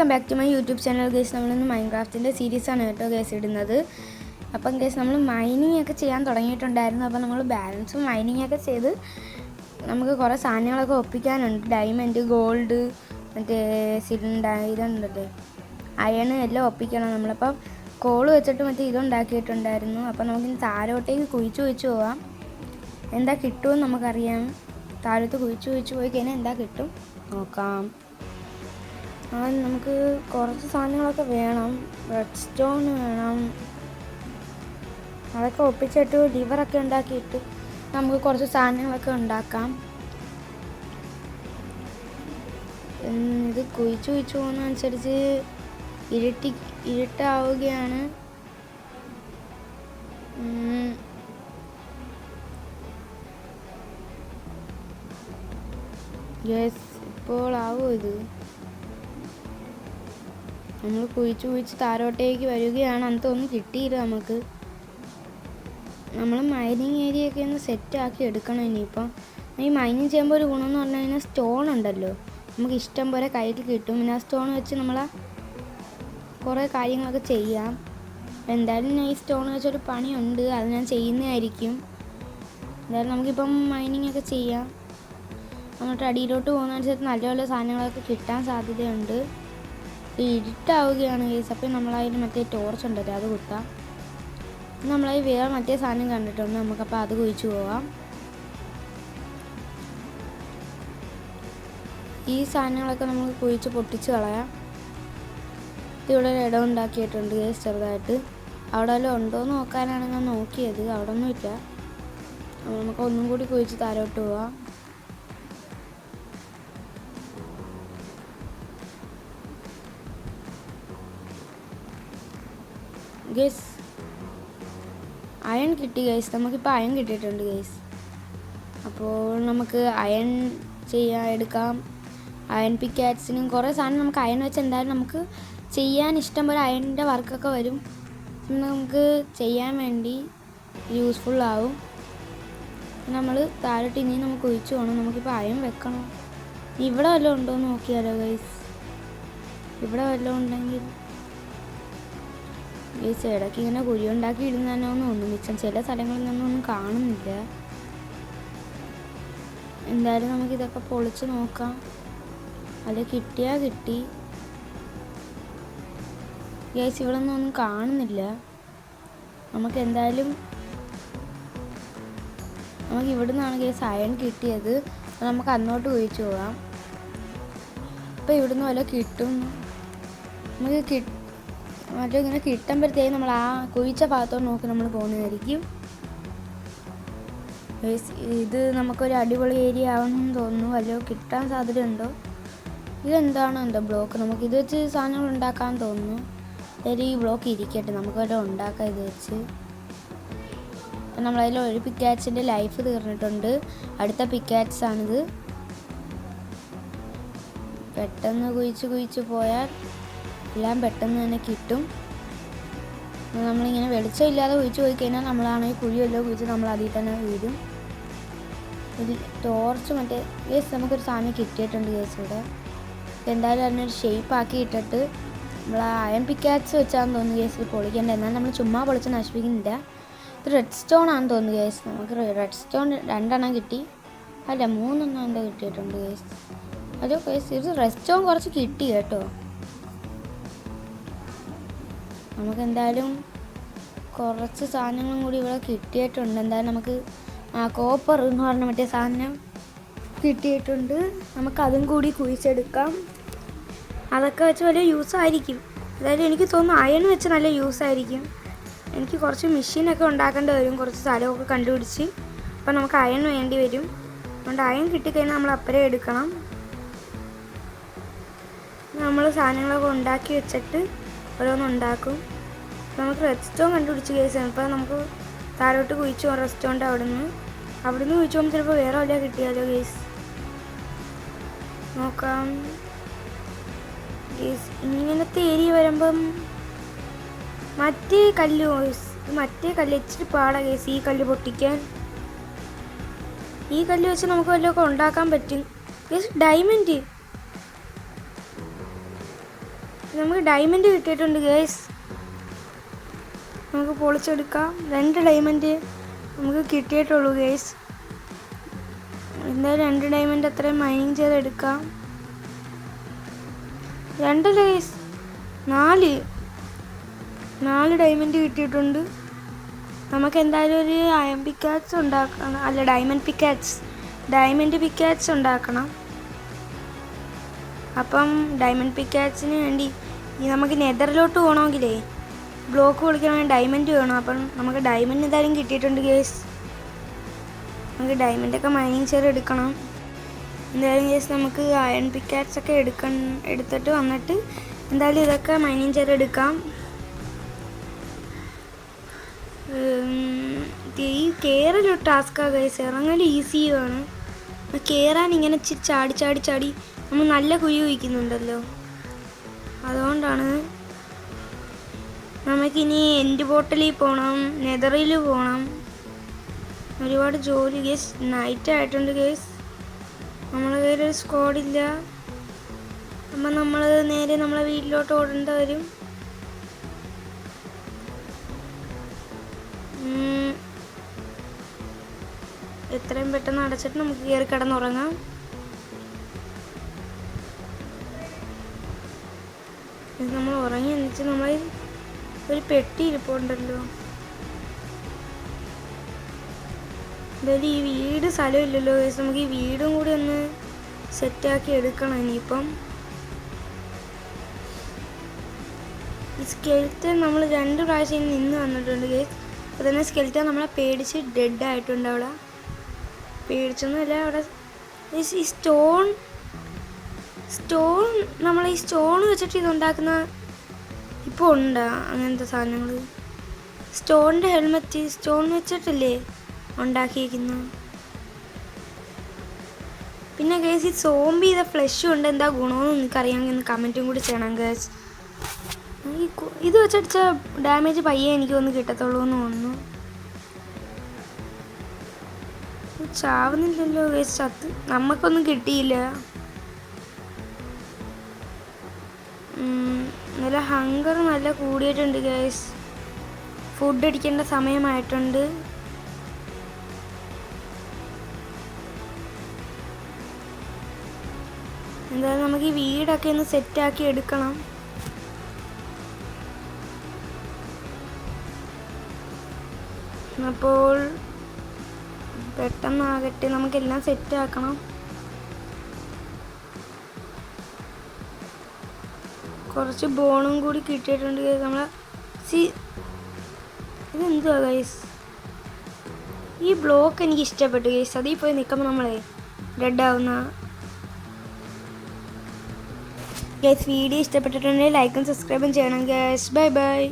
Welcome back to my YouTube channel guys. നമ്മളിന്ന് മൈൻക്രാഫ്റ്റിൻ്റെ സീരീസാണ് കേട്ടോ ഗൈസ് ഇടുന്നത്. അപ്പം ഗൈസ് നമ്മൾ മൈനിങ് ഒക്കെ ചെയ്യാൻ തുടങ്ങിയിട്ടുണ്ടായിരുന്നു. അപ്പോൾ നമ്മൾ ബാലൻസും മൈനിങ് ഒക്കെ ചെയ്ത് നമുക്ക് കുറേ സാധനങ്ങളൊക്കെ ഒപ്പിക്കാനുണ്ട്. ഡയമണ്ട്, ഗോൾഡ്, മറ്റേ ഇതുണ്ടല്ലേ അയൺ എല്ലാം ഒപ്പിക്കണം നമ്മളപ്പം. കോള് വെച്ചിട്ട് മറ്റേ ഇതുണ്ടാക്കിയിട്ടുണ്ടായിരുന്നു. അപ്പം നമുക്കിനി താഴോട്ടേക്ക് കുഴിച്ച് പോവാം. എന്താ കിട്ടുമെന്ന് നമുക്കറിയാം. താഴത്ത് കുഴിച്ച് പോയി കഴിഞ്ഞാൽ എന്താ കിട്ടും നോക്കാം. നമുക്ക് കുറച്ച് സാധനങ്ങളൊക്കെ വേണം. റെഡ് സ്റ്റോൺ വേണം. അതൊക്കെ ഒപ്പിച്ചിട്ട് ലിവറൊക്കെ ഉണ്ടാക്കിയിട്ട് നമുക്ക് കുറച്ച് സാധനങ്ങളൊക്കെ ഉണ്ടാക്കാം. ഇത് കുഴിച്ച് പോകുന്നതനുസരിച്ച് ഇരുട്ടാവുകയാണ്. യെസ്, ഇപ്പോൾ ആവോ ഇത്? നമ്മൾ കുഴിച്ച് താരോട്ടേക്ക് വരികയാണ്. അതൊന്നും കിട്ടിയില്ല നമുക്ക്. നമ്മൾ മൈനിങ് ഏരിയയൊക്കെ ഒന്ന് സെറ്റാക്കി എടുക്കണം. ഇനിയിപ്പം ഈ മൈനിങ് ചെയ്യുമ്പോൾ ഒരു ഗുണമെന്ന് പറഞ്ഞു കഴിഞ്ഞാൽ സ്റ്റോൺ ഉണ്ടല്ലോ, നമുക്ക് ഇഷ്ടം പോലെ കയ്യിൽ കിട്ടും. പിന്നെ ആ സ്റ്റോൺ വെച്ച് നമ്മൾ കുറേ കാര്യങ്ങളൊക്കെ ചെയ്യാം. എന്തായാലും ഈ സ്റ്റോൺ വെച്ചൊരു പണിയുണ്ട്, അത് ഞാൻ ചെയ്യുന്നതായിരിക്കും. എന്തായാലും നമുക്കിപ്പം മൈനിങ് ഒക്കെ ചെയ്യാം. എന്നിട്ട് അടിയിലോട്ട് പോകുന്നതനുസരിച്ച് നല്ല നല്ല സാധനങ്ങളൊക്കെ കിട്ടാൻ സാധ്യതയുണ്ട്. ഇരുട്ടാവുകയാണ് കേസ്. അപ്പം നമ്മളതിന് മറ്റേ ടോർച്ച് ഉണ്ടല്ലോ അത് കുത്താം. നമ്മളത് വേറെ മറ്റേ സാധനം കണ്ടിട്ടുണ്ട്, നമുക്കപ്പോൾ അത് കുഴിച്ച് പോവാം. ഈ സാധനങ്ങളൊക്കെ നമുക്ക് കുഴിച്ച് പൊട്ടിച്ച് കളയാം. ഇവിടെ ഒരു ഇടം ഉണ്ടാക്കിയിട്ടുണ്ട് കേസ് ചെറുതായിട്ട്. അവിടെ വല്ലതും ഉണ്ടോയെന്ന് നോക്കാനാണ് ഞാൻ നോക്കിയത്. അവിടെ ഒന്നുമില്ല. നമുക്ക് ഒന്നും കൂടി കുഴിച്ച് താഴോട്ട് പോവാം. ഗൈസ് അയൺ കിട്ടി ഗൈസ്. നമുക്കിപ്പോൾ അയൺ കിട്ടിയിട്ടുണ്ട് ഗൈസ്. അപ്പോൾ നമുക്ക് അയൺ എടുക്കാം. അയൺ പിക്കാറ്റ്സിനും കുറേ സാധനം നമുക്ക് അയൺ വെച്ച് എന്തായാലും നമുക്ക് ചെയ്യാൻ ഇഷ്ടം പോലെ അയണിൻ്റെ വർക്കൊക്കെ വരും. നമുക്ക് ചെയ്യാൻ വേണ്ടി യൂസ്ഫുള്ളാവും. നമ്മൾ താഴോട്ട് ഇനി നമുക്ക് ഒഴിച്ചു പോകണം. നമുക്കിപ്പോൾ അയൺ വെക്കണം. ഇവിടെ വല്ലതും ഉണ്ടോ എന്ന് നോക്കിയാലോ ഗൈസ്. ഇവിടെ വല്ലതും ഉണ്ടെങ്കിൽ ഈ ഇടയ്ക്ക് ഇങ്ങനെ കുഴി ഉണ്ടാക്കി ഇടുന്നതന്നെ ഒന്നും മിച്ചം ചില സ്ഥലങ്ങളിൽ നിന്നൊന്നും കാണുന്നില്ല. എന്തായാലും നമുക്കിതൊക്കെ പൊളിച്ച് നോക്കാം. അത് കിട്ടിയാൽ കിട്ടി ഗൈസ്. ഇവിടെ ഒന്നും കാണുന്നില്ല. നമുക്ക് എന്തായാലും നമുക്ക് ഇവിടെ നിന്നാണ് ഗൈസ് അയൺ കിട്ടിയത്. നമുക്ക് അങ്ങോട്ട് കുഴിച്ച് പോകാം. അപ്പോൾ ഇവിടുന്ന് വല്ല കിട്ടും. നമുക്ക് മറ്റേ ഇങ്ങനെ കിട്ടുമ്പോഴത്തേക്കും നമ്മൾ ആ കുഴിച്ച ഭാഗത്തോട്ട് നോക്കി നമ്മൾ പോകുന്നതായിരിക്കും. ഇത് നമുക്കൊരു അടിപൊളി ഏരിയ ആവണമെന്ന് തോന്നുന്നു. വല്ലതും കിട്ടാൻ സാധ്യതയുണ്ടോ? ഇതെന്താണോ എന്തോ ബ്ലോക്ക്. നമുക്ക് ഇത് വെച്ച് സാധനങ്ങൾ ഉണ്ടാക്കാൻ തോന്നുന്നു. അതായത് ഈ ബ്ലോക്ക് ഇരിക്കട്ടെ, നമുക്ക് വല്ലതും ഉണ്ടാക്കാം ഇത് വെച്ച്. അപ്പം നമ്മളതിൽ ഒരു പിക്കാറ്റ്സിൻ്റെ ലൈഫ് തീർന്നിട്ടുണ്ട്. അടുത്ത പിക്കാറ്റ്സാണിത്. പെട്ടെന്ന് കുഴിച്ച് പോയാൽ എല്ലാം പെട്ടെന്ന് തന്നെ കിട്ടും. നമ്മളിങ്ങനെ വെളിച്ചമില്ലാതെ കുഴിച്ച് പോയി കഴിഞ്ഞാൽ നമ്മളാണെങ്കിൽ കുഴിയല്ലോ കുഴിച്ച് നമ്മൾ അതിൽ തന്നെ വീഴും. ടോർച്ച് മറ്റേ യെസ് നമുക്കൊരു സാധനം കിട്ടിയിട്ടുണ്ട് കേസ് ഇവിടെ. എന്തായാലും അതിനൊരു ഷേപ്പാക്കി ഇട്ടിട്ട് നമ്മൾ അയൺ പിക്കാറ്റ്സ് വെച്ചാന്ന് തോന്നുന്നു കേസിൽ പൊളിക്കേണ്ട. എന്നാൽ നമ്മൾ ചുമ്മാ പൊളിച്ച് നശിപ്പിക്കുന്നില്ല. ഇത് റെഡ് സ്റ്റോൺ ആണെന്ന് തോന്നുന്നു കേസ്. നമുക്ക് റെഡ് സ്റ്റോൺ 2 എണ്ണം കിട്ടി. അല്ല 3 എണ്ണം എന്താ കിട്ടിയിട്ടുണ്ട് കേസ്. അതോ കേസ് ഇത് റെഡ് സ്റ്റോൺ കുറച്ച് കിട്ടി കേട്ടോ. നമുക്കെന്തായാലും കുറച്ച് സാധനങ്ങളും കൂടി ഇവിടെ കിട്ടിയിട്ടുണ്ട്. എന്തായാലും നമുക്ക് കോപ്പർ എന്ന് പറഞ്ഞ മറ്റേ സാധനം കിട്ടിയിട്ടുണ്ട്. നമുക്കതും കൂടി കുഴിച്ചെടുക്കാം. അതൊക്കെ വെച്ച് വലിയ യൂസായിരിക്കും. അതായത് എനിക്ക് തോന്നുന്നു അയൺ വെച്ച് നല്ല യൂസായിരിക്കും. എനിക്ക് കുറച്ച് മെഷീനൊക്കെ ഉണ്ടാക്കേണ്ടി വരും, കുറച്ച് സ്ഥലമൊക്കെ കണ്ടുപിടിച്ച്. അപ്പം നമുക്ക് അയൺ വേണ്ടി വരും. അതുകൊണ്ട് അയൺ കിട്ടിക്കഴിഞ്ഞാൽ നമ്മൾ അപ്പുറം എടുക്കണം. നമ്മൾ സാധനങ്ങളൊക്കെ ഉണ്ടാക്കി വെച്ചിട്ട് ഓരോന്നുണ്ടാക്കും. നമുക്ക് റെഡ് സ്റ്റോൺ കണ്ടുപിടിച്ച് കേസാണ്. ഇപ്പോൾ നമുക്ക് താഴോട്ട് കുഴിച്ച് പോകാം. റെഡ് സ്റ്റോണിൻ്റെ അവിടുന്ന് കുഴിച്ച് പോകുമ്പോൾ ചിലപ്പോൾ വേറെ വല്ല കിട്ടിയാലോ കേസ്. നോക്കാം കേസ്. ഇങ്ങനത്തെ ഏരിയ വരുമ്പം മറ്റേ കല്ല് ഇച്ചിരി പാടാ കേസ്. ഈ കല്ല് പൊട്ടിക്കാൻ ഈ കല്ല് വെച്ച് നമുക്ക് വല്ലതൊക്കെ ഉണ്ടാക്കാൻ പറ്റും. ഡയമണ്ട് നമുക്ക് ഡയമണ്ട് കിട്ടിയിട്ടുണ്ട് ഗൈസ്. നമുക്ക് പൊളിച്ചെടുക്കാം. 2 ഡയമണ്ട് നമുക്ക് കിട്ടിയിട്ടുള്ളൂ ഗൈസ്. എന്തായാലും 2 ഡയമണ്ട് അത്രയും മൈനിങ് ചെയ്തെടുക്കാം. 2 ഗൈസ്, 4 ഡയമണ്ട് കിട്ടിയിട്ടുണ്ട്. നമുക്ക് എന്തായാലും ഒരു അയൺ പിക്കാക്സ് ഉണ്ടാക്കണം, അല്ല ഡയമണ്ട് പിക്കാക്സ് ഉണ്ടാക്കണം. അപ്പം ഡയമണ്ട് പിക്കാക്സിന് വേണ്ടി നമുക്ക് നെതറിലോട്ട് പോകണമെങ്കിലേ ബ്ലോക്ക് പൊളിക്കാൻ വേണ്ടി ഡയമണ്ട് വേണം. അപ്പം നമുക്ക് ഡയമണ്ട് എന്തായാലും കിട്ടിയിട്ടുണ്ട് ഗേസ്. നമുക്ക് ഡയമണ്ടൊക്കെ മൈനിങ് ചെയ്ത് എടുക്കണം. എന്തായാലും ഗേസ് നമുക്ക് അയൺ പിക്കാക്സ് ഒക്കെ എടുത്തിട്ട് വന്നിട്ട് എന്തായാലും ഇതൊക്കെ മൈനിങ് ചെയ്ത് എടുക്കാം. ഈ കയറലൊരു ടാസ്ക്കാണ് ഗൈസ്, ഇറങ്ങൽ ഈസിയാണ്. കയറാൻ ഇങ്ങനെ ചാടി നമ്മൾ നല്ല കുഴി വയ്ക്കുന്നുണ്ടല്ലോ, അതുകൊണ്ടാണ്. നമുക്കിനി എൻഡ് ബോട്ടിലിൽ പോകണം, നെതറിൽ പോകണം, ഒരുപാട് ജോലി ഗേസ്. നൈറ്റ് ആയിട്ടുണ്ട് ഗേസ്, നമ്മളെ കയ്യിലൊരു സ്ക്വാഡില്ല. അപ്പം നമ്മൾ നേരെ നമ്മളെ വീട്ടിലോട്ട് ഓടേണ്ട വരും. എത്രയും പെട്ടെന്ന് അടച്ചിട്ട് നമുക്ക് കയറി കിടന്നുറങ്ങാം. നമ്മൾ ഉറങ്ങി എന്നുവെച്ചാൽ നമ്മൾ ഒരു പെട്ടി ഇരിപ്പുണ്ടല്ലോ. എന്തായാലും ഈ വീട് സ്ഥലമില്ലല്ലോ ഗൈസ്, നമുക്ക് ഈ വീടും കൂടി ഒന്ന് സെറ്റാക്കി എടുക്കണം. ഇനിയിപ്പം ഈ സ്കെൽറ്റൻ നമ്മൾ 2 പ്രാവശ്യം നിന്ന് വന്നിട്ടുണ്ട് ഗൈസ്. അപ്പോൾ തന്നെ സ്കെൽറ്റൻ നമ്മളെ പേടിച്ച് ഡെഡ് ആയിട്ടുണ്ട്. അവിടെ പേടിച്ചൊന്നുമില്ല, അവിടെ ഈ സ്റ്റോൺ നമ്മൾ ഈ സ്റ്റോൺ വെച്ചിട്ട് ഇതുണ്ടാക്കുന്ന ഇപ്പോൾ ഉണ്ടാ അങ്ങനത്തെ സാധനങ്ങൾ. സ്റ്റോണിൻ്റെ ഹെൽമെറ്റ് സ്റ്റോൺ വെച്ചിട്ടല്ലേ ഉണ്ടാക്കിയിരിക്കുന്നു. പിന്നെ ഗേസ് ഈ സോംബി ചെയ്ത ഫ്ലഷും ഉണ്ട്, എന്താ ഗുണമെന്ന് എനിക്കറിയാമെങ്കിൽ ഒന്ന് കമൻറ്റും കൂടി ചെയ്യണം ഗേസ്. ഇത് വെച്ചടിച്ച ഡാമേജ് പയ്യെ എനിക്ക് ഒന്ന് കിട്ടത്തുള്ളൂ എന്ന് തോന്നുന്നു. ചാവുന്നില്ലല്ലോ ഗേസ്, ചത്ത് നമുക്കൊന്നും കിട്ടിയില്ല. നല്ല ഹങ്കർ നല്ല കൂടിയിട്ടുണ്ട് ഗേസ്, ഫുഡ് അടിക്കേണ്ട സമയമായിട്ടുണ്ട്. എന്തായാലും നമുക്ക് ഈ വീടൊക്കെ ഒന്ന് സെറ്റാക്കി എടുക്കണം. അപ്പോൾ പെട്ടെന്നാകട്ടെ, നമുക്കെല്ലാം സെറ്റാക്കണം. കുറച്ച് ബോണും കൂടി കിട്ടിയിട്ടുണ്ട് നമ്മളെ. ഇതെന്തുവാ ഗൈസ്, ഈ ബ്ലോക്ക് എനിക്ക് ഇഷ്ടപ്പെട്ടു ഗൈസ്. അതിൽ പോയി നിൽക്കുമ്പോൾ നമ്മളെ ഡെഡ് ആവുന്ന ഗൈസ്. വീഡിയോ ഇഷ്ടപ്പെട്ടിട്ടുണ്ടെങ്കിൽ ലൈക്കും സബ്സ്ക്രൈബും ചെയ്യണം ഗൈസ്. Bye bye.